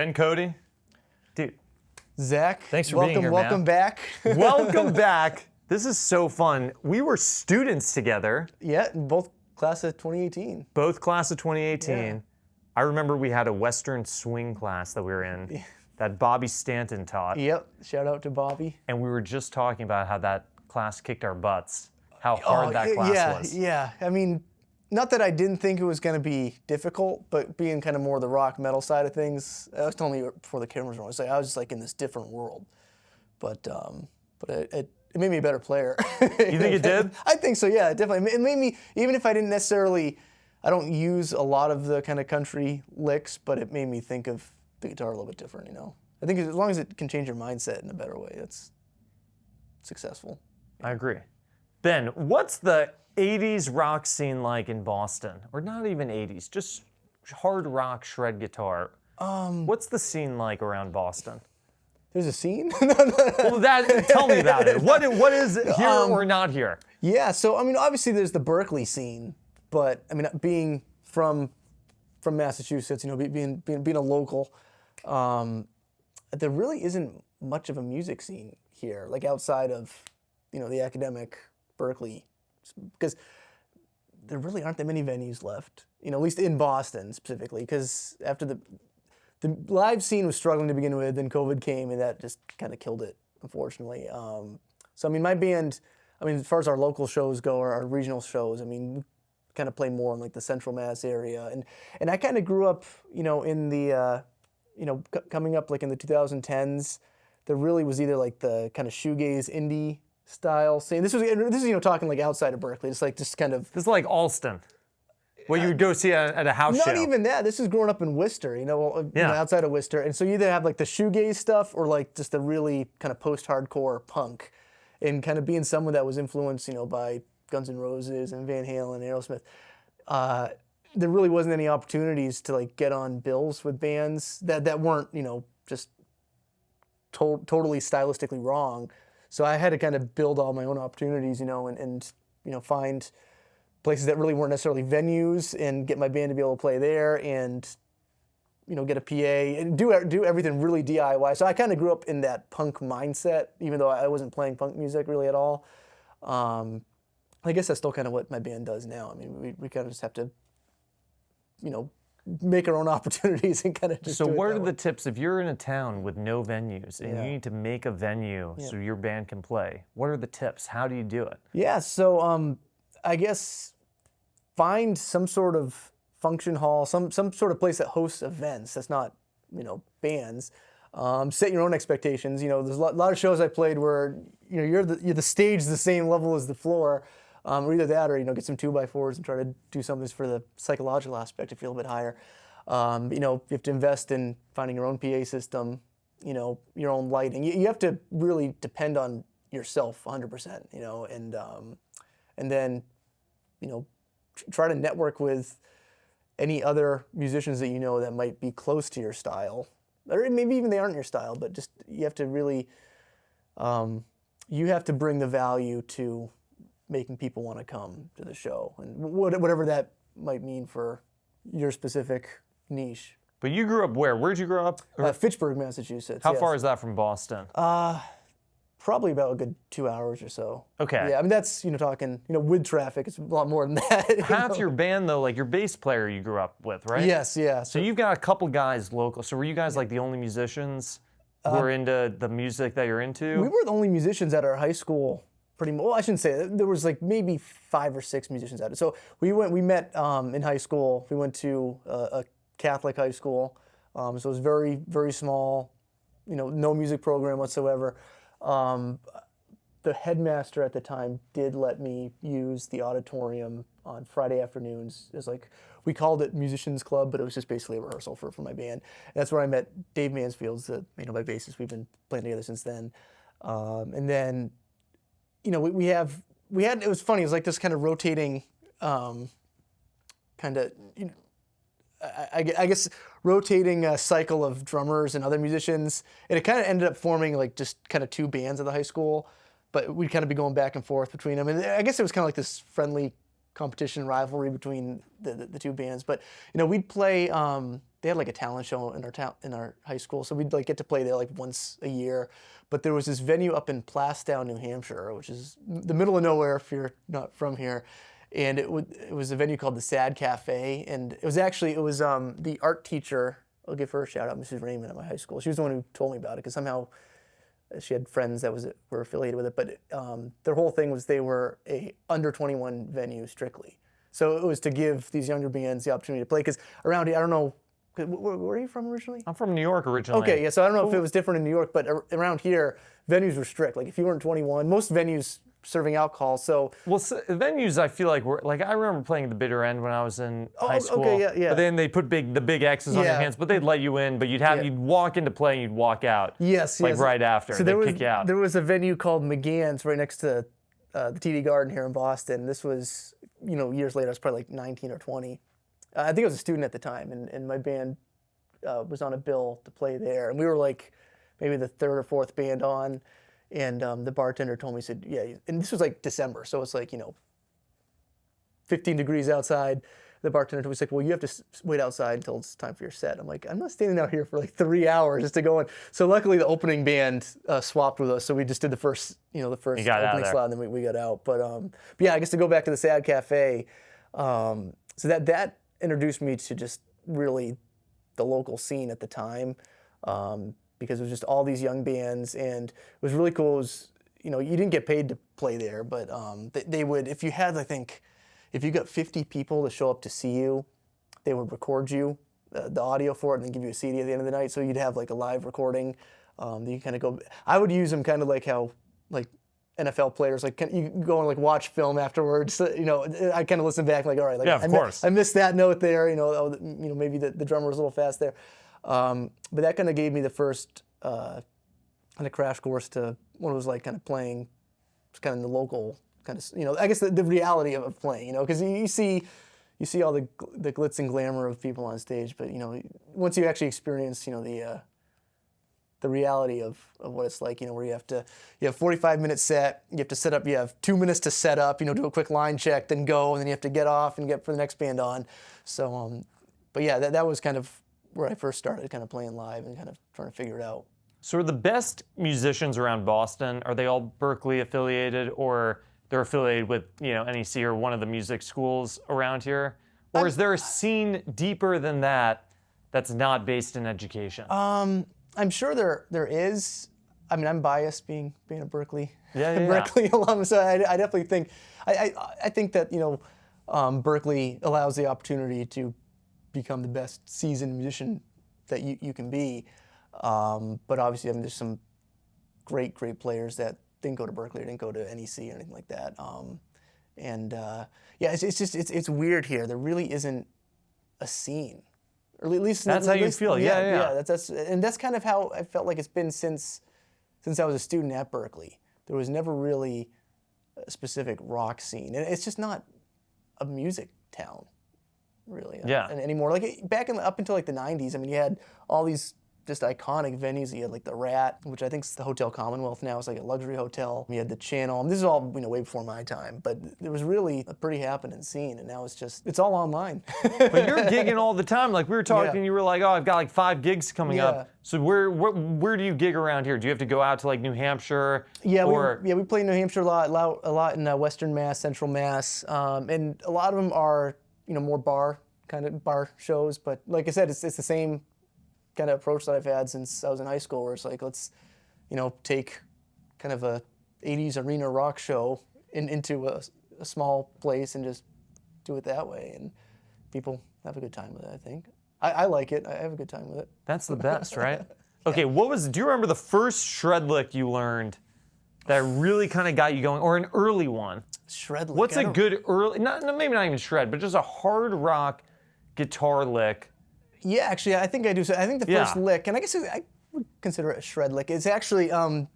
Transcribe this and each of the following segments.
Ben Cote. Dude, Zach, thanks for being here, welcome man. back. Welcome back. This is so fun. We were students together. Yeah, both class of 2018. Both class of 2018. Yeah. I remember we had a Western swing class that we were in that Bobby Stanton taught. Yep, shout out to Bobby. And we were just talking about how that class kicked our butts, how hard that class was. Yeah, I mean, not that I didn't think it was going to be difficult, but being kind of more the rock metal side of things, I was telling you before the cameras were on, I was just like in this different world. But it made me a better player. You think it did? I think so, yeah, definitely. It made me, even if I didn't necessarily, I don't use a lot of the kind of country licks, but it made me think of the guitar a little bit different, you know? I think as long as it can change your mindset in a better way, it's successful. I agree. Ben, what's the 80s rock scene like in Boston? Or not even 80s, just hard rock shred guitar. What's the scene like around Boston? There's a scene? Well, tell me about it. What is here or not here? Yeah, so I mean, obviously there's the Berklee scene, but I mean, being from Massachusetts, you know, being a local, there really isn't much of a music scene here, like outside of, you know, the academic Berklee, because there really aren't that many venues left, you know, at least in Boston specifically, because after the live scene was struggling to begin with, then COVID came and that just kind of killed it, unfortunately. So I mean, my band, I mean, as far as our local shows go, or our regional shows, I mean, we kind of play more in like the Central Mass area, and I kind of grew up, you know, in the, you know, coming up like in the 2010s, there really was either like the kind of shoegaze indie style scene. This is, you know, talking like outside of Berklee. It's like just kind of. This is like Alston, where you would go see at a house show. Not even that. This is growing up in Worcester, you know, outside of Worcester. And so you either have like the shoegaze stuff or like just the really kind of post-hardcore punk, and kind of being someone that was influenced, you know, by Guns N' Roses and Van Halen and Aerosmith. There really wasn't any opportunities to like get on bills with bands that weren't, you know, just totally stylistically wrong. So I had to kind of build all my own opportunities, you know, and you know, find places that really weren't necessarily venues and get my band to be able to play there, and you know, get a PA and do everything really DIY. So I kind of grew up in that punk mindset, even though I wasn't playing punk music really at all. I guess that's still kind of what my band does now. I mean, we kind of just have to, you know, make our own opportunities and kind of just. So do it what that are way. the tips if you're in a town with no venues and Yeah. you need to make a venue so your band can play? What are the tips? How do you do it? Yeah, so I guess find some sort of function hall, some sort of place that hosts events. That's not, you know, bands. Set your own expectations. You know, there's a lot of shows I played where, you know, the stage is the same level as the floor. Or either that, or you know, get some 2x4s and try to do something for the psychological aspect to feel a bit higher. You know, you have to invest in finding your own PA system, you know, your own lighting. You have to really depend on yourself 100%. You know, and then, you know, try to network with any other musicians that you know that might be close to your style, or maybe even they aren't your style, but just you have to really, you have to bring the value to making people want to come to the show, and whatever that might mean for your specific niche. But you grew up where? Where'd you grow up? Fitchburg, Massachusetts. How yes. far is that from Boston? Probably about a good 2 hours or so. Okay. Yeah, I mean, that's, you know, talking, you know, with traffic, it's a lot more than that. Half your band, though, like your bass player you grew up with, right? Yes, yeah. So you've got a couple guys local. So were you guys like the only musicians who were into the music that you're into? We were the only musicians at our high school, pretty much. Well, I shouldn't say that. There was like maybe 5 or 6 musicians at it. So we met in high school. We went to a Catholic high school. So it was very, very small, you know, no music program whatsoever. The headmaster at the time did let me use the auditorium on Friday afternoons. It was like, we called it Musicians Club, but it was just basically a rehearsal for my band. And that's where I met Dave Mansfield, you know, my bassist. We've been playing together since then. And then, you know, we had, it was funny, it was like this kind of rotating, kind of, you know, I guess rotating cycle of drummers and other musicians, and it kind of ended up forming like just kind of 2 bands at the high school, but we'd kind of be going back and forth between them, and I guess it was kind of like this friendly competition rivalry between the 2 bands. But you know, we'd play they had like a talent show in our high school, so we'd like get to play there like once a year. But there was this venue up in Plastown, New Hampshire, which is the middle of nowhere if you're not from here. And it was a venue called the Sad Cafe, and it was the art teacher. I'll give her a shout out, Mrs. Raymond at my high school. She was the one who told me about it because somehow she had friends that were affiliated with it. But their whole thing was they were a under 21 venue strictly. So it was to give these younger bands the opportunity to play. Because around here, I don't know. Where are you from originally? I'm from New York originally. Okay, yeah, so I don't know if it was different in New York, but around here, venues were strict. Like if you weren't 21, most venues serving alcohol, so... Well, venues I feel like were, like I remember playing at the bitter end when I was in high school. Okay, yeah. But then they put the big X's on your hands, but they'd let you in, but you'd walk into play and you'd walk out. Yes, like right after, so they'd kick you out. There was a venue called McGann's right next to the TD Garden here in Boston. This was, years later, I was probably like 19 or 20. I think I was a student at the time, and my band was on a bill to play there, and we were like maybe the third or fourth band on, and the bartender told me, he said, yeah, and this was like December, so it's like 15 degrees outside. The bartender was like, well, you have to wait outside until it's time for your set. I'm like, I'm not standing out here for like 3 hours just to go in. So luckily the opening band swapped with us, so we just did the first opening slot, and then we got out. But yeah, I guess to go back to the Sad Cafe, so that introduced me to just really the local scene at the time, because it was just all these young bands, and it was really cool. It was, you didn't get paid to play there, but they would, if you had, I think, if you got 50 people to show up to see you, they would record you, the audio for it, and then give you a CD at the end of the night, so you'd have like a live recording. You kind of go, I would use them kind of like how, like, NFL players, like you go and like watch film afterwards. I kind of listen back like, all right, like yeah, of course. I missed that note there. Maybe the drummer was a little fast there. But that kind of gave me the first kind of crash course to what it was like kind of playing, kind of in the local kind of, I guess the reality of playing. Because you see all the glitz and glamour of people on stage, but once you actually experience the reality of what it's like, where you have 45-minute set, you have to set up, you have 2 minutes to set up, do a quick line check, then go, and then you have to get off and get for the next band on. So, but yeah, that was kind of where I first started kind of playing live and kind of trying to figure it out. So are the best musicians around Boston, are they all Berklee affiliated, or they're affiliated with, NEC or one of the music schools around here? Or is there a scene deeper than that that's not based in education? I'm sure there is. I mean, I'm biased being a Berklee yeah. alum, so I definitely think I think that Berklee allows the opportunity to become the best seasoned musician that you can be. But obviously, there's some great players that didn't go to Berklee or didn't go to NEC or anything like that. Yeah, it's weird here. There really isn't a scene. Or at least that's how you feel. Yeah. That's kind of how I felt like it's been since I was a student at Berklee. There was never really a specific rock scene, and it's just not a music town, really. Anymore. Like back up until like the '90s, I mean, you had all these just iconic venues. You had like the Rat, which I think is the Hotel Commonwealth now. It's like a luxury hotel. You had the Channel. This is all way before my time, but there was really a pretty happening scene, and now it's all online. But you're gigging all the time. Like we were talking, you were like, oh, I've got like 5 gigs coming up. So where do you gig around here? Do you have to go out to like New Hampshire? Yeah, we play in New Hampshire a lot in Western Mass, Central Mass, and a lot of them are more bar shows. But like I said, it's the same kind of approach that I've had since I was in high school, where it's like, let's, take kind of a 80s arena rock show into a small place and just do it that way, and people have a good time with it, I think. I like it. I have a good time with it. That's the best, right? Okay, do you remember the first shred lick you learned that really kind of got you going, or an early one? Shred lick. What's a good early, maybe not even shred, but just a hard rock guitar lick? Yeah, actually, I think I do. So I think the first lick, and I guess I would consider it a shred lick, is actually the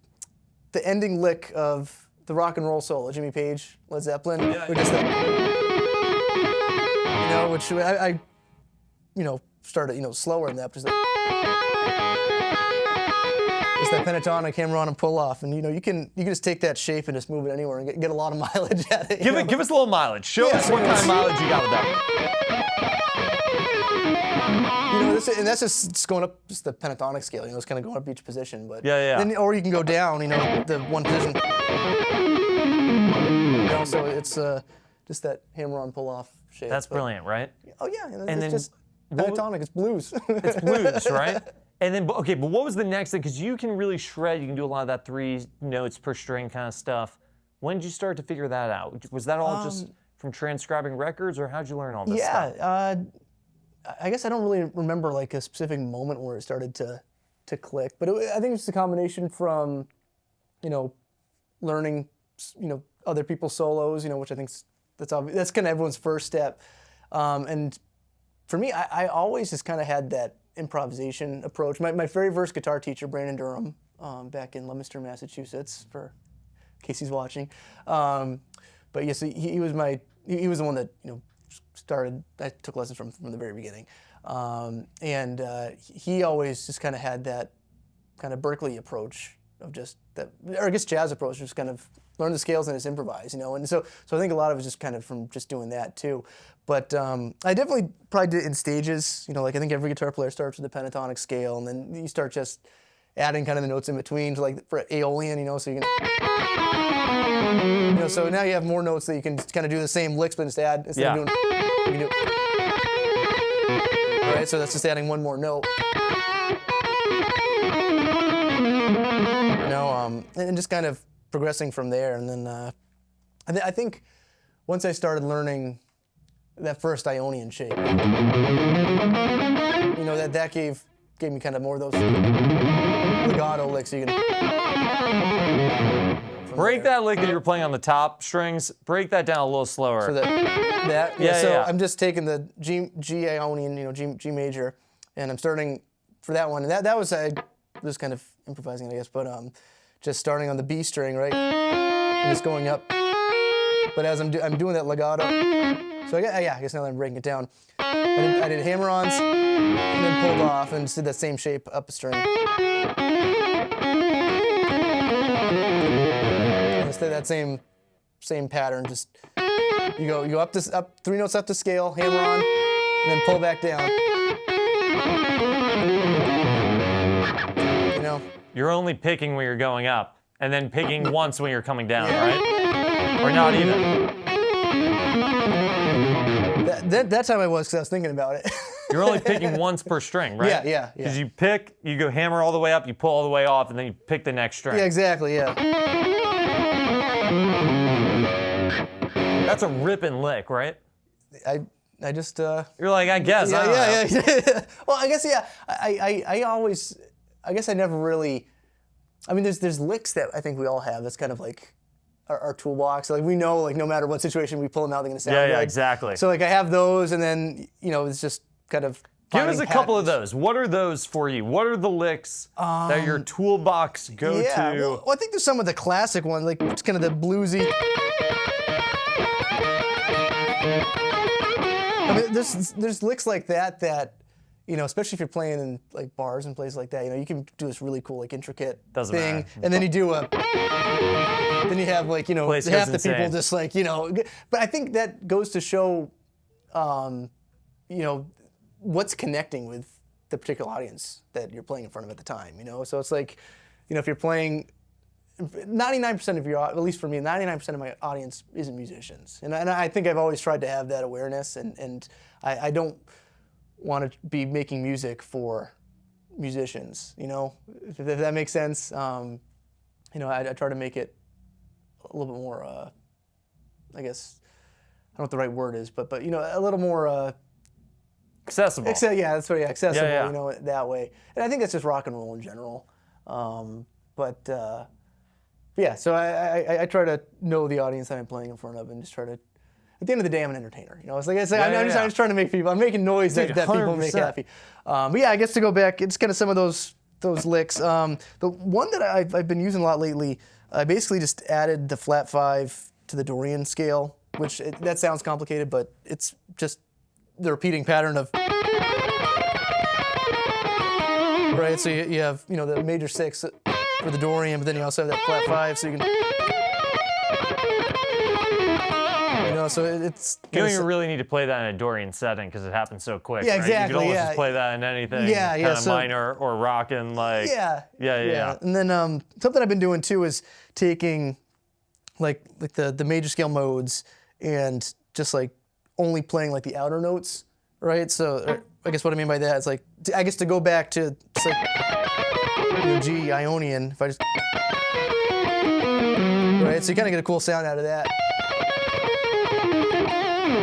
ending lick of the rock and roll solo, Jimmy Page, Led Zeppelin, which is which I started, slower than that, just that pentatonic hammer on and pull off, and you can just take that shape and just move it anywhere and get a lot of mileage at it. Give us a little mileage. Show us what kind of mileage you got with that. And that's just going up just the pentatonic scale. It's kind of going up each position. But Yeah. Then, or you can go down. The one position. So it's just that hammer-on pull-off shape. That's brilliant, right? Oh yeah, And it's then just pentatonic. It's blues. It's blues, right? And then, okay, but what was the next thing? Because you can really shred. You can do a lot of that 3 notes per string kind of stuff. When did you start to figure that out? Was that all just from transcribing records, or how'd you learn all this stuff? Yeah, I guess I don't really remember like a specific moment where it started to click, but I think it's a combination from, learning, other people's solos, which I think that's kind of everyone's first step, and for me, I always just kind of had that improvisation approach. My very first guitar teacher, Brandon Durham, back in Leominster, Massachusetts, for in case he's watching. But yes, he was the one that started. I took lessons from the very beginning, and he always just kind of had that kind of Berklee approach of just that, or I guess jazz approach, just kind of learn the scales and just improvise, And so I think a lot of it was just kind of from just doing that too. But I definitely probably did it in stages. Like I think every guitar player starts with the pentatonic scale, and then you start just adding kind of the notes in between, like for Aeolian, so you can, so now you have more notes that you can kind of do the same licks, but instead of doing, you can do, all right, so that's just adding one more note. And just kind of progressing from there, and then I think once I started learning that first Ionian shape, that gave me kind of more of those legato licks. You can break that lick that you were playing on the top strings. Break that down a little slower. So I'm just taking the G Ionian, G major, and I'm starting for that one. And that was just kind of improvising, I guess, but just starting on the B string, right, and just going up. But as I'm doing that legato, so I guess now that I'm breaking it down, I did hammer-ons and then pulled off and just did that same shape up a string. And just did that same pattern. Just you go up 3 notes up to scale, hammer-on, and then pull back down. You're only picking when you're going up, and then picking once when you're coming down, right? Or not even. That time I was, because I was thinking about it. You're only picking once per string, right? Yeah. Because you pick, you go hammer all the way up, you pull all the way off, and then you pick the next string. Yeah, exactly, yeah. That's a ripping lick, right? I just... You're like, I guess. Yeah. Well, I guess, yeah. I guess I never really... I mean, there's licks that I think we all have. That's kind of like our toolbox. Like we know, like no matter what situation we pull them out, they're gonna sound good. Yeah, exactly. So like I have those, and then it's just kind of give us a couple of those. What are those for you? What are the licks that your toolbox go to? Well, I think there's some of the classic ones, like it's kind of the bluesy. I mean, there's licks like that, especially if you're playing in like bars and places like that, you can do this really cool, like intricate thing, matter. And then you do then you have like, Place half goes the people insane. just like, but I think that goes to show, what's connecting with the particular audience that you're playing in front of at the time, So it's like, if you're playing, 99% of at least for me, 99% of my audience isn't musicians, and I think I've always tried to have that awareness, and I don't want to be making music for musicians, if that makes sense. I try to make it a little bit more, I guess, I don't know what the right word is, but a little more accessible. accessible. Yeah. That way. And I think that's just rock and roll in general. Yeah, so I try to know the audience that I'm playing in front of, and just try to, at the end of the day, I'm an entertainer. I'm just trying to make people, I'm making noise that people make happy. But yeah, I guess to go back, it's kind of some of those licks. The one that I've been using a lot lately, I basically just added the flat 5 to the Dorian scale, which that sounds complicated, but it's just the repeating pattern of, right? So you have, the major 6 for the Dorian, but then you also have that flat 5, so you can, know, so it's You don't even really need to play that in a Dorian setting because it happens so quick. Yeah, right? exactly, You could almost yeah. just play that in anything. Yeah, kind of so- minor or rockin' like. Yeah. And then something I've been doing too is taking like the major scale modes and just like only playing like the outer notes, right? So I guess what I mean by that is like I guess to go back to it's like G Ionian. If I just right, so you kind of get a cool sound out of that.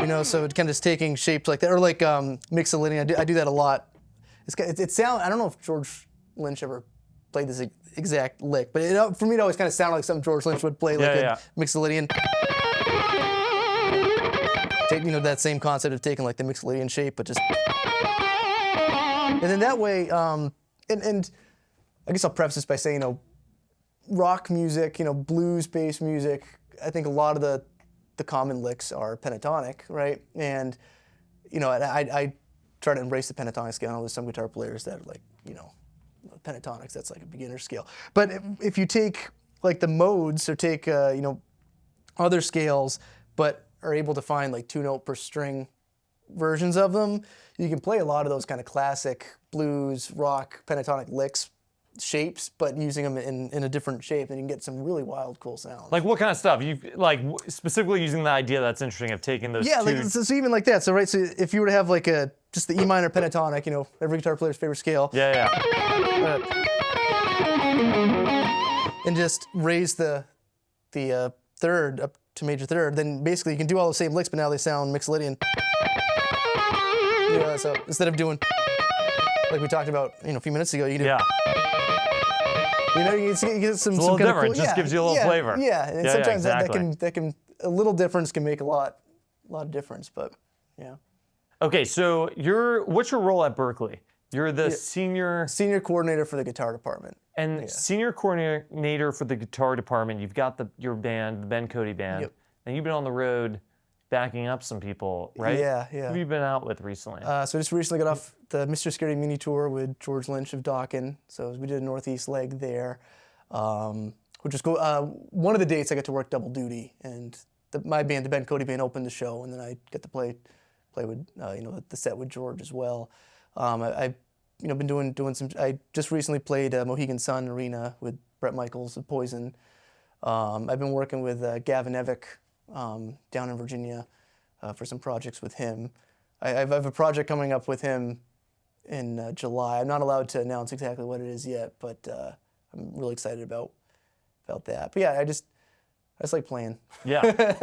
You know, so it kind of is taking shapes like that, or like mixolydian. I do that a lot. It sound. I don't know if George Lynch ever played this exact lick, but for me it always kind of sounded like something George Lynch would play, like a mixolydian. Take, that same concept of taking like the mixolydian shape, but just, and then that way, and I guess I'll preface this by saying, rock music, blues-based music. I think a lot of the common licks are pentatonic, right? And I try to embrace the pentatonic scale. I know there's some guitar players that are like, pentatonics, that's like a beginner scale. But if you take like the modes or take other scales, but are able to find like 2-note per string versions of them, you can play a lot of those kind of classic blues, rock, pentatonic licks shapes, but using them in a different shape, and you can get some really wild, cool sounds. Like what kind of stuff? You like specifically using the idea that's interesting of taking those. Yeah, two... like so even like that. So right, so if you were to have like just the E minor pentatonic, every guitar player's favorite scale. Yeah. And just raise the third up to major third, then basically you can do all the same licks, but now they sound mixolydian. So instead of doing like we talked about, a few minutes ago, you can do. Yeah. You get some. It's a little kind different. Of cool, just gives you a little flavor. Yeah, and sometimes exactly. that can a little difference can make a lot of difference, but yeah. Okay, so what's your role at Berklee? You're the senior coordinator for the guitar department. And senior coordinator for the guitar department. You've got your band, the Ben Cote Band, and you've been on the road backing up some people, right? Yeah. Who have you been out with recently? So I just recently got off the Mr. Scary mini tour with George Lynch of Dawkin. So we did a Northeast leg there, which was cool. One of the dates I got to work double duty, and my band, the Ben Cote Band, opened the show, and then I got to play with the set with George as well. I've been doing some. I just recently played Mohegan Sun Arena with Bret Michaels of Poison. I've been working with Gavin Evick down in Virginia for some projects with him. I have a project coming up with him in July. I'm not allowed to announce exactly what it is yet, but I'm really excited about that. But yeah, I just like playing. Yeah.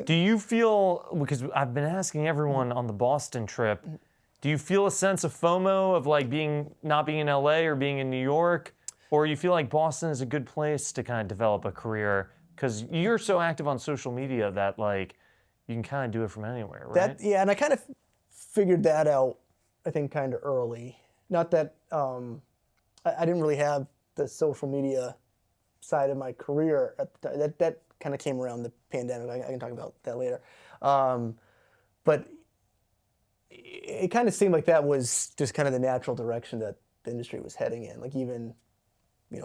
Do you feel, because I've been asking everyone on the Boston trip, do you feel a sense of FOMO of like not being in LA or being in New York? Or you feel like Boston is a good place to kind of develop a career? Because you're so active on social media that like you can kind of do it from anywhere, right? And I kind of figured that out, I think, kind of early. Not that I didn't really have the social media side of my career at the time. That kind of came around the pandemic. I can talk about that later. But it kind of seemed like that was just kind of the natural direction that the industry was heading in. Like even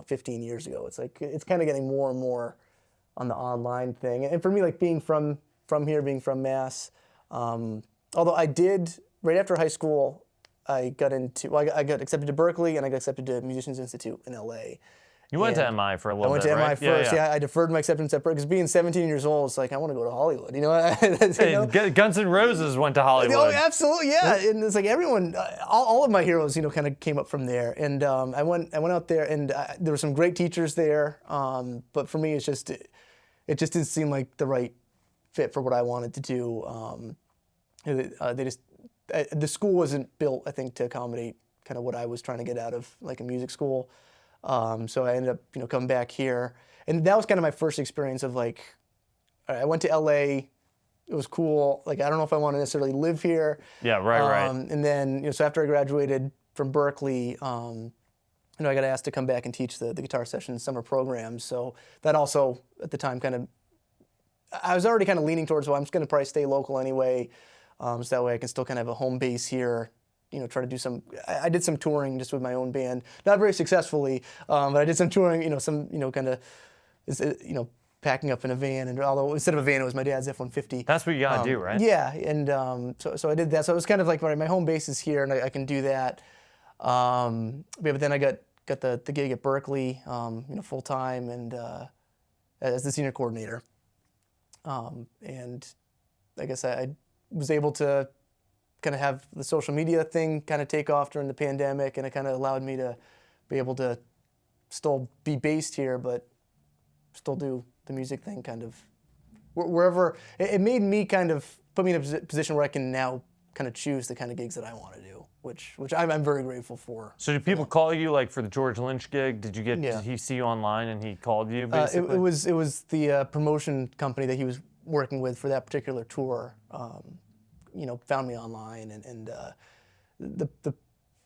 15 years ago, it's like it's kind of getting more and more on the online thing. And for me, like being from here, being from Mass, although I did right after high school, I got accepted to Berklee, and I got accepted to Musicians Institute in LA. You went to MI for a little bit, I went to right? MI first. Yeah, I deferred my acceptance at Berklee because being 17 years old, it's like I want to go to Hollywood. Hey, Guns N' Roses went to Hollywood. Oh, absolutely, yeah. And it's like everyone, all of my heroes, kind of came up from there. And I went out there, and there were some great teachers there. But for me, it just didn't seem like the right fit for what I wanted to do. The school wasn't built, I think, to accommodate kind of what I was trying to get out of like a music school. So I ended up, coming back here, and that was kind of my first experience of like, all right, I went to LA, it was cool. Like I don't know if I want to necessarily live here. Yeah, right. And then, so after I graduated from Berklee, I got asked to come back and teach the guitar session summer programs. So that also at the time I was already kind of leaning towards, well, I'm just going to probably stay local anyway, so that way I can still kind of have a home base here. Try to do I did some touring just with my own band, not very successfully, but I did some touring, packing up in a van, and although instead of a van, it was my dad's F-150. That's what you gotta do, right? Yeah, and so I did that. So it was kind of like my home base is here, and I can do that. But then I got the gig at Berklee, full time, and as the senior coordinator. And I guess I was able to kind of have the social media thing kind of take off during the pandemic, and it kind of allowed me to be able to still be based here, but still do the music thing kind of wherever. It made me kind of put me in a position where I can now kind of choose the kind of gigs that I want to do, which I'm very grateful for. So did people call you like for the George Lynch gig? Did he see you online and he called you basically? It was the promotion company that he was working with for that particular tour. Found me online, and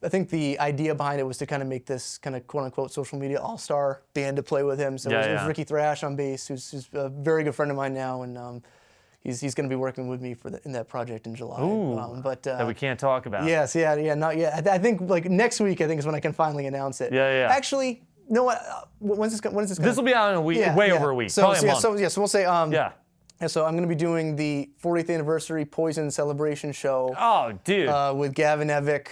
I think the idea behind it was to kind of make this kind of quote-unquote social media all-star band to play with him. So it was Ricky Thrash on bass, who's a very good friend of mine now, and he's going to be working with me in that project in July. Ooh, that we can't talk about. Yes, not yet. I think like next week, I think is when I can finally announce it. Yeah. Actually, no, when is this? This will be out in a week, over a week, probably a month. So we'll say Yeah, so I'm going to be doing the 40th anniversary Poison celebration show. Oh, dude. With Gavin Evick,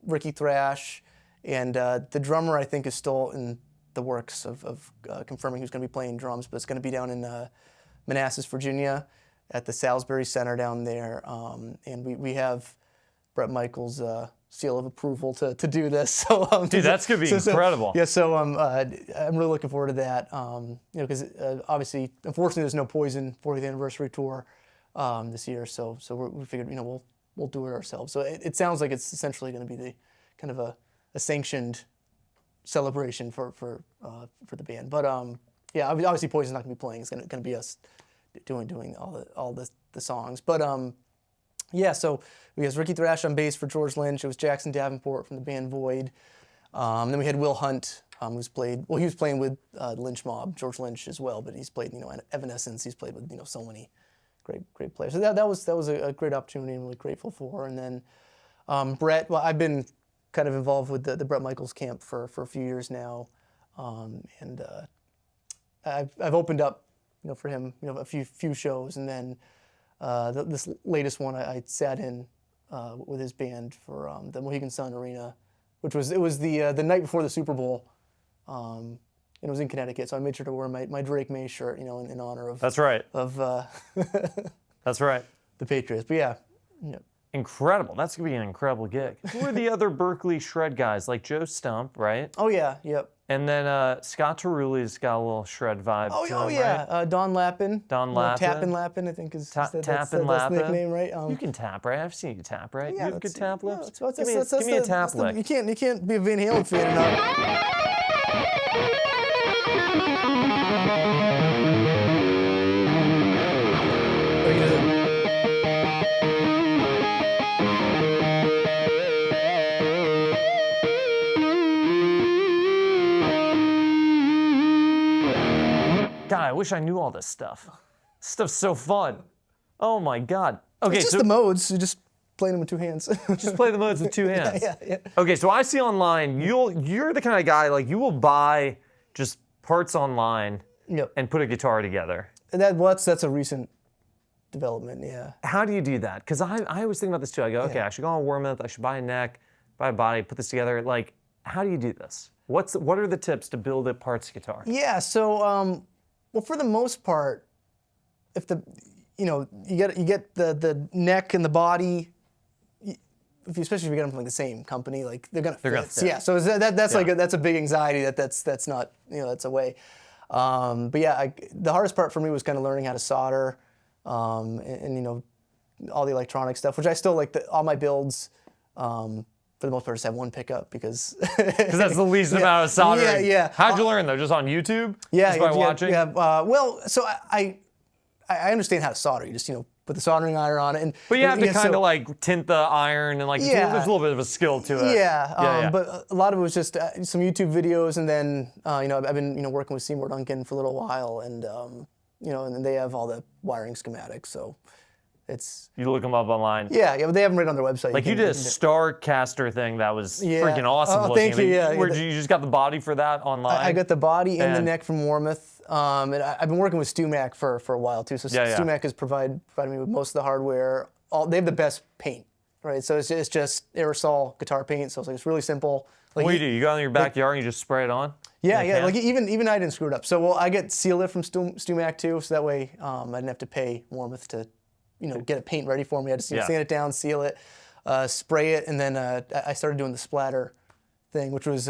Ricky Thrash, and the drummer I think is still in the works of confirming who's going to be playing drums, but it's going to be down in Manassas, Virginia, at the Salisbury Center down there, and we have Bret Michaels' seal of approval to do this. So, dude, that's gonna be incredible. So I'm really looking forward to that. Because obviously, unfortunately, there's no Poison 40th anniversary tour this year. So we figured, we'll do it ourselves. So it sounds like it's essentially going to be the kind of a sanctioned celebration for the band. But obviously, Poison's not going to be playing. It's going to be us doing all the songs. But so we had Ricky Thrash on bass for George Lynch. It was Jackson Davenport from the band Void. Then we had Will Hunt, he was playing with Lynch Mob, George Lynch as well, but he's played, Evanescence. He's played with, so many great players. So that was a great opportunity I'm really grateful for. And then Bret, well, I've been kind of involved with the Bret Michaels camp for a few years now, and I've opened up, for him, a few shows, and then this latest one I sat in with his band for the Mohegan Sun Arena, which was the night before the Super Bowl, and it was in Connecticut. So I made sure to wear my Drake May shirt, in honor of That's right. Of That's right. the Patriots. But yeah. Incredible. That's gonna be an incredible gig. Who are the other Berklee shred guys? Like Joe Stump, right? Oh yeah. Yep. And then Scott Teruli's got a little shred vibe to him, yeah. right? Don Lappin. Tappin' Lappin, I think is Tappin' that's the nickname, right? You can tap, right? I've seen you tap, right? Yeah, you have good tap lips? Yeah, give me a tap lick. You can't be a Van Halen fan and not... God, I wish I knew all this stuff. This stuff's so fun. Oh my God. Okay, It's just the modes. You just playing them with two hands. just play the modes with two hands. Yeah. Okay, so I see online, you're the kind of guy, like, you will buy just parts online and put a guitar together. That's a recent development, yeah. How do you do that? Because I always think about this too. I go, okay, I should go on Warmouth, I should buy a neck, buy a body, put this together. Like, how do you do this? What are the tips to build a parts guitar? Yeah, so well, for the most part, if you get the neck and the body, especially if you get them from like the same company, like they're gonna fit. Yeah, so that's a big anxiety that's not that's a way. But yeah, the hardest part for me was kind of learning how to solder, and all the electronic stuff, which I still like. All my builds, for the most part, just have one pickup because that's the least amount of soldering. Yeah. How'd you learn though? Just on YouTube? Yeah, just by watching. Yeah. Well, so I understand how to solder. You just put the soldering iron on it, but you have to kind of like tint the iron and like there's a little bit of a skill to it. Yeah. But a lot of it was just some YouTube videos, and then I've been working with Seymour Duncan for a little while, and and they have all the wiring schematics, so it's You look them up online. yeah, but they have them right on their website. Like you did a Starcaster thing that was freaking awesome Oh, looking. thank you. Yeah, Where you just got the body for that online? I got the body and the And- neck from Warmouth. And I've been working with StuMac for a while too. So Yeah, yeah. StuMac has provided me with most of the hardware. They have the best paint, right? So it's just aerosol guitar paint. So it's like it's really simple. Like What do you do? You go in your backyard and you just spray it on? yeah, in a yeah. can? Like even I didn't screw it up. So I get seal it from StuMac too. So that way I didn't have to pay Warmouth to, get a paint ready for me. I just Yeah. sand it down, seal it, spray it, and then I started doing the splatter thing, which was.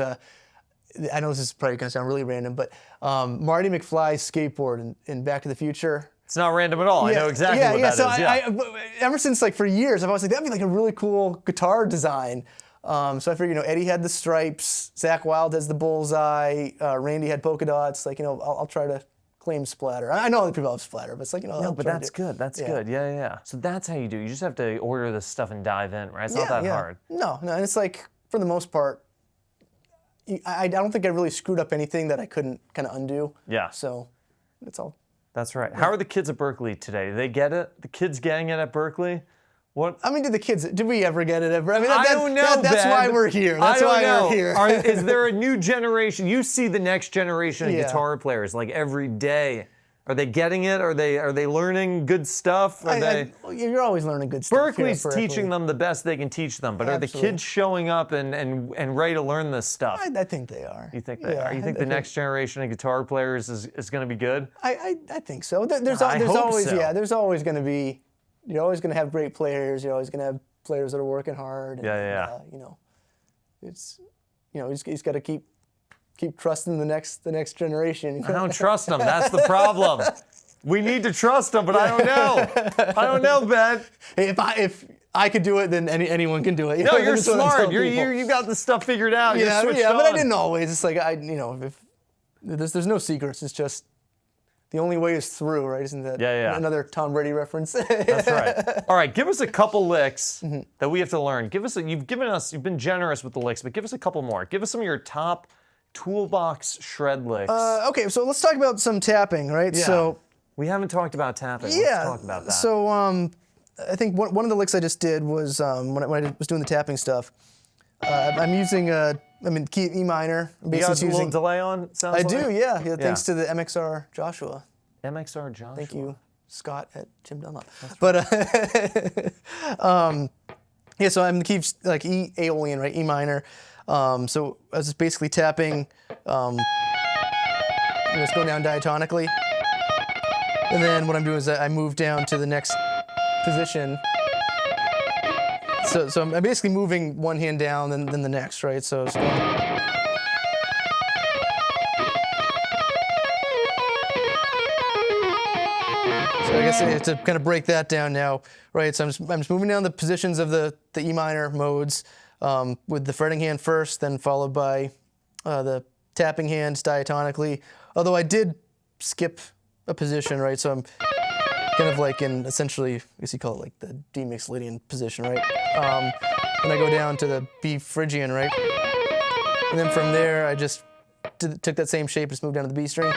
I know this is probably going to sound really random, but Marty McFly's skateboard in Back to the Future. It's not random at all. I know exactly what that is. So Yeah. ever since like for years, I've always like that'd be like a really cool guitar design. So I figured, Eddie had the stripes, Zach Wilde has the bullseye, Randy had polka dots. Like, I'll try to claim splatter. I know other people have splatter, but it's like, No, but that's good. That's good. Yeah, yeah. So that's how you do. You just have to order this stuff and dive in, right? It's not that hard. No, and it's like for the most part, I don't think I really screwed up anything that I couldn't kind of undo. Yeah. So that's all. That's right. How are the kids at Berklee today? Do they get it? The kids getting it at Berklee? What? I mean, did we ever get it ever? I mean, I don't know, that's Ben. why we're here. That's I don't why know. we're here. Is there a new generation? You see the next generation of Yeah. guitar players like every day. Are they getting it? Are they learning good stuff? You're always learning good stuff. here at Berklee's teaching them the best they can teach them, but are the Absolutely. kids showing up and ready to learn this stuff? I think they are. You think they are? You think the next generation of guitar players is going to be good? I think so. There's I hope always so. there's always going to be. You're always going to have great players. You're always going to have players that are working hard. And, Yeah. it's you just got to keep trusting the next generation. I don't trust them. That's the problem. We need to trust them, but I don't know. I don't know, Ben. Hey, if I could do it, then anyone can do it. No, you're That's what I tell smart. people. You got this stuff figured out. Yeah, You're switched but I on. didn't always. It's like if there's no secrets. It's just the only way is through, right? Isn't that another Tom Brady reference? That's right. All right, give us a couple licks that we have to learn. You've been generous with the licks, but give us a couple more. Give us some of your top toolbox shred licks. Okay, so let's talk about some tapping, right? Yeah. So we haven't talked about tapping. yeah, Let's talk about that. So I think one of the licks I just did was when I was doing the tapping stuff. I'm using key E minor. I'm you got a basically little using. delay on? Sounds I like? do, yeah. Thanks to the MXR Joshua. MXR Joshua. Thank you, Scott at Jim Dunlop. But so I'm the key like E Aeolian, right? E minor. So I was just basically tapping, just going down diatonically, and then what I'm doing is I move down to the next position. So I'm basically moving one hand down, then the next, right? So it's going. So I guess to kind of break that down now, right? So I'm just moving down the positions of the E minor modes with the fretting hand first, then followed by the tapping hands diatonically. Although I did skip a position, right? So I'm kind of like in essentially, I guess you call it like the D mixed Lydian position, right? Then I go down to the B Phrygian, right? And then from there, I just took that same shape, just moved down to the B string.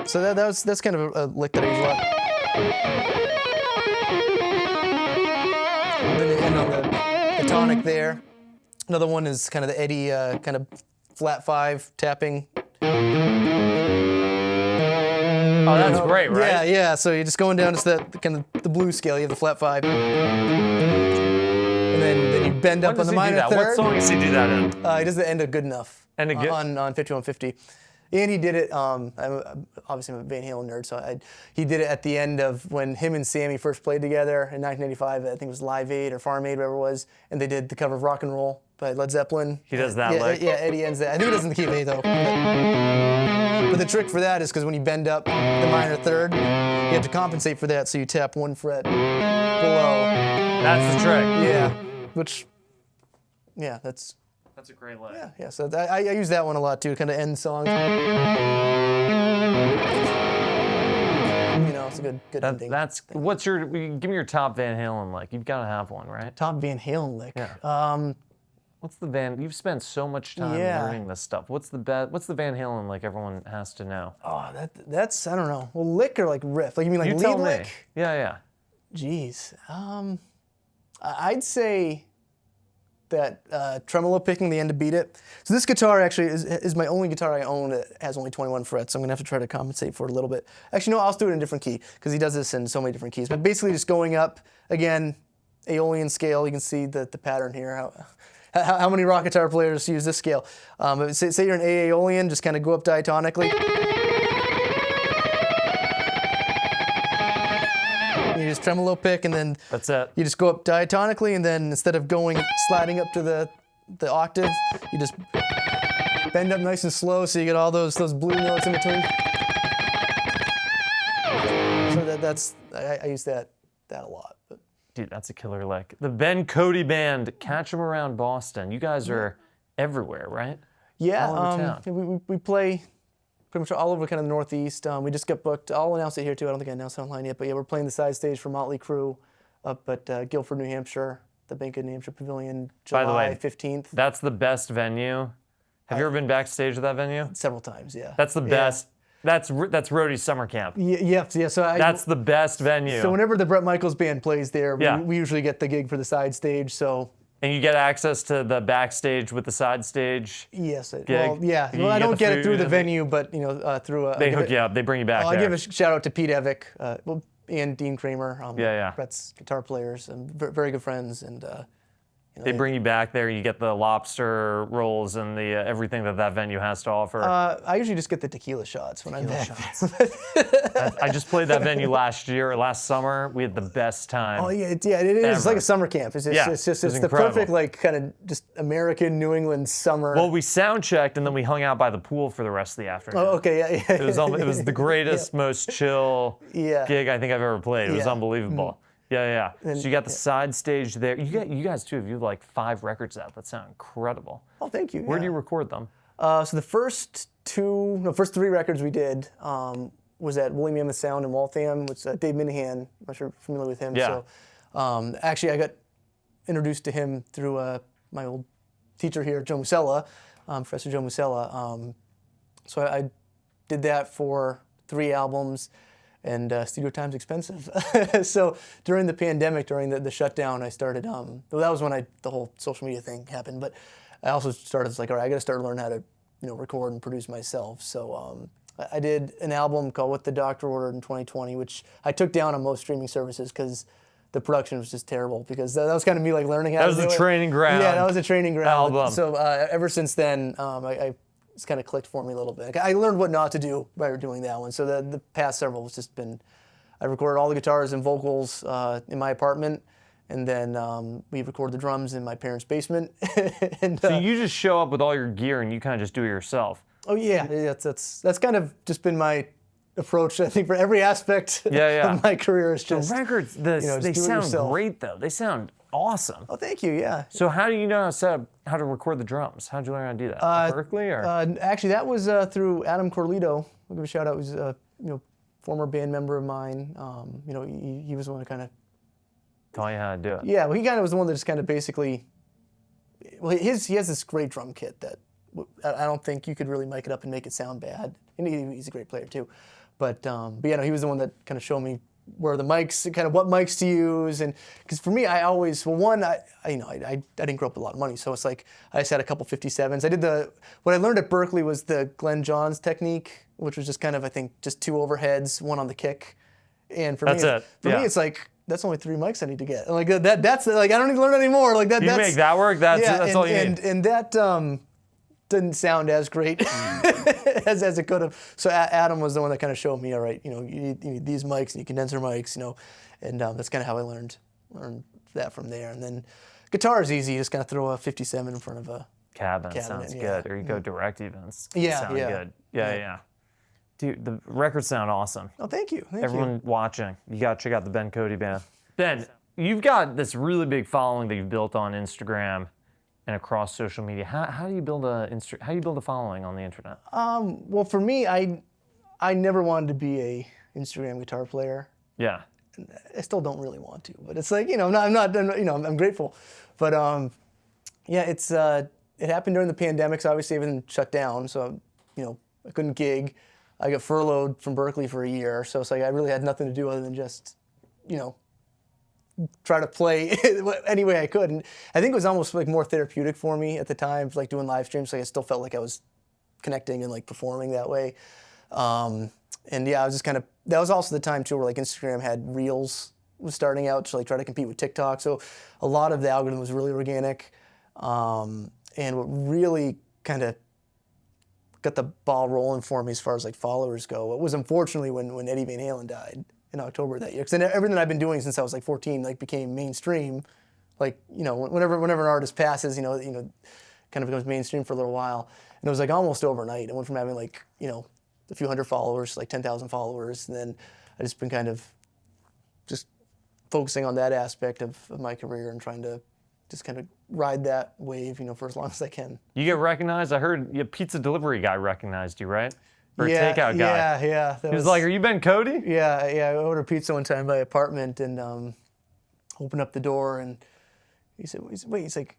So that's kind of a lick that I use a lot. And then end on the tonic there. Another one is kind of the Eddie kind of flat 5 tapping. Oh, that's great, right? Yeah. So you're just going down to that kind of the blues scale. You have the flat 5, and then you bend up on the minor that? third. What song does he do that in? He does the end of Good Enough End of Good- on 5150. And he did it, obviously I'm a Van Halen nerd, so he did it at the end of when him and Sammy first played together in 1985. I think it was Live Aid or Farm Aid, whatever it was, and they did the cover of Rock and Roll by Led Zeppelin. He does that lick? Yeah, Eddie ends that. I think he does it in the key of A, though. But the trick for that is because when you bend up the minor third, you have to compensate for that, so you tap 1 fret below. That's the trick. Yeah, that's That's a great lick. yeah. So I use that one a lot too, to kind of end songs. It's a good ending. That's what's your? Give me your top Van Halen lick. You've got to have one, right? Top Van Halen lick. Yeah. What's the Van? You've spent so much time learning this stuff. What's the Van Halen like? Everyone has to know. Oh, that's I don't know. Well, lick or like riff? Like you mean like You lead tell me. lick? Yeah. Jeez. I'd say that tremolo picking the end to beat it. So this guitar actually is my only guitar I own that has only 21 frets. So I'm gonna have to try to compensate for it a little bit. Actually, no, I'll just do it in a different key because he does this in so many different keys. But basically, just going up again, Aeolian scale. You can see the pattern here. How many rock guitar players use this scale? Say you're an A Aeolian, just kind of go up diatonically. You just tremolo pick, and then that's it. You just go up diatonically, and then instead of sliding up to the octave, you just bend up nice and slow, so you get all those blue notes in between. So I use that a lot. But. Dude, that's a killer lick. The Ben Cote Band, catch them around Boston. You guys are everywhere, right? Yeah, all over town. We play pretty much all over kind of the Northeast. We just got booked. I'll announce it here too. I don't think I announced it online yet, but yeah, we're playing the side stage for Motley Crue up at Guilford, New Hampshire, the Bank of New Hampshire Pavilion, July 15th. That's the best venue. Have you ever been backstage at that venue? Several times, yeah. That's the best. That's Roadie's summer camp. Yeah. So that's the best venue. So whenever the Bret Michaels band plays there, we usually get the gig for the side stage. So. And you get access to the backstage with the side stage. Yes. Gig. Well, yeah. Well, I don't get it through the venue, but through a. They hook you up. They bring you back. I give a shout out to Pete Evick, and Dean Kramer. Brett's guitar players and very good friends, and. They bring you back there. You get the lobster rolls and the everything that venue has to offer. I usually just get the tequila shots when I'm back. I just played that venue last summer. We had the best time. Oh yeah, it is. It's like a summer camp. It's the perfect like kind of just American New England summer. Well, we sound checked and then we hung out by the pool for the rest of the afternoon. Oh, okay, yeah. It was the greatest, most chill gig I think I've ever played. It was unbelievable. Yeah. And, so you got the side stage there. You guys too. You have like 5 records out that sound incredible. Oh, thank you. Where do you record them? So the first 3 records we did was at William Mammoth Sound in Waltham, which Dave Minahan. I'm not sure if you're familiar with him. Yeah. So actually, I got introduced to him through my old teacher here, Joe Musella, Professor Joe Musella. So I did that for 3 albums. And studio time's expensive. So during the pandemic, during the shutdown, I started, well, that was when the whole social media thing happened, but I also started, it's like, all right, I gotta start learning how to, record and produce myself. So I did an album called What the Doctor Ordered in 2020, which I took down on most streaming services because the production was just terrible, because that was kind of me like learning how to do it. That was the training ground. Yeah, that was a training ground. Album. So ever since then, it's kind of clicked for me a little bit. I learned what not to do by doing that one. So the past several has just been, I recorded all the guitars and vocals in my apartment, and then we record the drums in my parents' basement. And, so you just show up with all your gear and you kind of just do it yourself. Oh yeah, that's kind of just been my approach. I think for every aspect of my career is just the records. They sound great though. They sound awesome. Oh, thank you. Yeah. So how do you know how to record the drums? How'd you learn how to do that? At Berklee or? Actually, that was through Adam Corlito. I'll give a shout out. He was a former band member of mine. He was the one who kind of taught you how to do it. Yeah, well, he kind of was the one that just kind of basically. Well, he has this great drum kit that I don't think you could really mic it up and make it sound bad. And he's a great player too, but he was the one that kind of showed me where the mics, kind of what mics to use, and because for me, I always, I didn't grow up with a lot of money, so it's like I just had a couple 57s. I did what I learned at Berklee was the Glenn Johns technique, which was just kind of, I think, just 2 overheads, 1 on the kick, and for me, it's like that's only 3 mics I need to get. Like that's like I don't need to learn anymore. Like that. You make that work. That's all you need. And that didn't sound as great as it could have. So Adam was the one that kind of showed me, all right, you need these mics, and you condenser mics, and that's kind of how I learned that from there. And then guitar is easy. You just kind of throw a 57 in front of a cabinet. Sounds good. Or you go direct even. Sound good. Yeah. Dude, the records sound awesome. Oh, thank you. Everyone watching, you got to check out the Ben Cote Band. Ben, you've got this really big following that you've built on Instagram and across social media. How do you build a following on the internet? Well, for me, I never wanted to be a Instagram guitar player. Yeah. I still don't really want to, but it's like I'm grateful, but Yeah, it happened during the pandemic, so obviously everything shut down. So, I couldn't gig. I got furloughed from Berklee for a year, so it's like I really had nothing to do other than just, try to play any way I could. And I think it was almost like more therapeutic for me at the time, like doing live streams. Like I still felt like I was connecting and like performing that way. And yeah, I was just that was also the time too where like Instagram had Reels was starting out to like try to compete with TikTok. So a lot of the algorithm was really organic. And what really kind of got the ball rolling for me as far as like followers go, it was unfortunately when Eddie Van Halen died in October that year. Because then everything I've been doing since I was like 14 like became mainstream. Like, whenever an artist passes, kind of becomes mainstream for a little while. And it was like almost overnight. I went from having like, a few hundred followers to like 10,000 followers. And then I just been kind of just focusing on that aspect of my career and trying to just kind of ride that wave, for as long as I can. You get recognized? I heard a pizza delivery guy recognized you, right? Or yeah, a takeout guy. Yeah. He was like, "Are you Ben Cote?" Yeah. I ordered pizza one time in my apartment and opened up the door and he said, "Wait," he's like,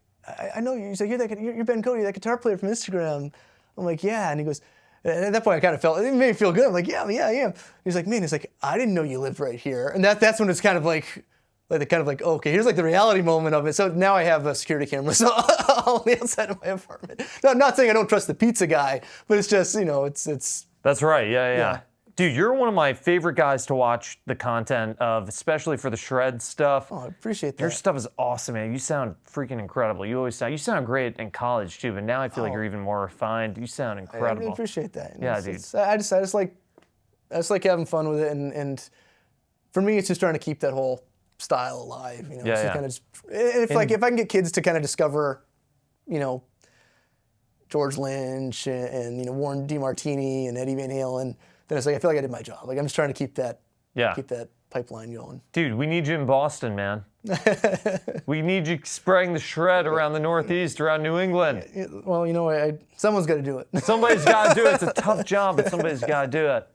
"I know you." He's like, "You're Ben Cote, that guitar player from Instagram." I'm like, "Yeah," and he goes. And at that point, I kind of felt it made me feel good. I'm like, yeah, I am. He's like, "Man," he's like, "I didn't know you lived right here," and that's when it's kind of like okay, here's like the reality moment of it. So now I have a security camera on the outside of my apartment. No, I'm not saying I don't trust the pizza guy, but it's just it's. That's right. Yeah. Dude, you're one of my favorite guys to watch the content of, especially for the shred stuff. Oh, I appreciate that. Your stuff is awesome, man. You sound freaking incredible. You sound great in college too, but now I feel like you're even more refined. You sound incredible. I really appreciate that. Yeah, dude. I just like having fun with it, and for me, it's just trying to keep that whole style alive. Yeah. Kind of if I can get kids to kind of discover, George Lynch and Warren DeMartini and Eddie Van Halen, then it's like I feel like I did my job. Like I'm just trying to keep that pipeline going. Dude, we need you in Boston, man. We need you spreading the shred around the Northeast, around New England. Well, someone's got to do it. Somebody's got to do it. It's a tough job, but somebody's got to do it.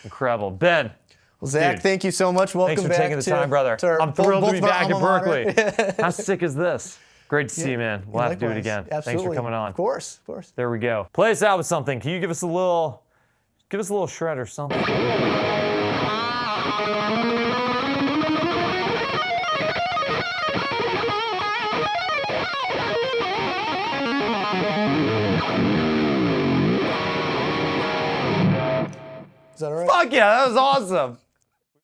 Incredible. Ben. Well, Zach, dude, thank you so much. Welcome thanks for back taking the time, brother. I'm thrilled to be back at Berklee. How sick is this? Great to see you, man. We'll have to do it again. Absolutely. Thanks for coming on. Of course. There we go. Play us out with something. Can you give us a little shred or something? Is that all right? Fuck yeah, that was awesome.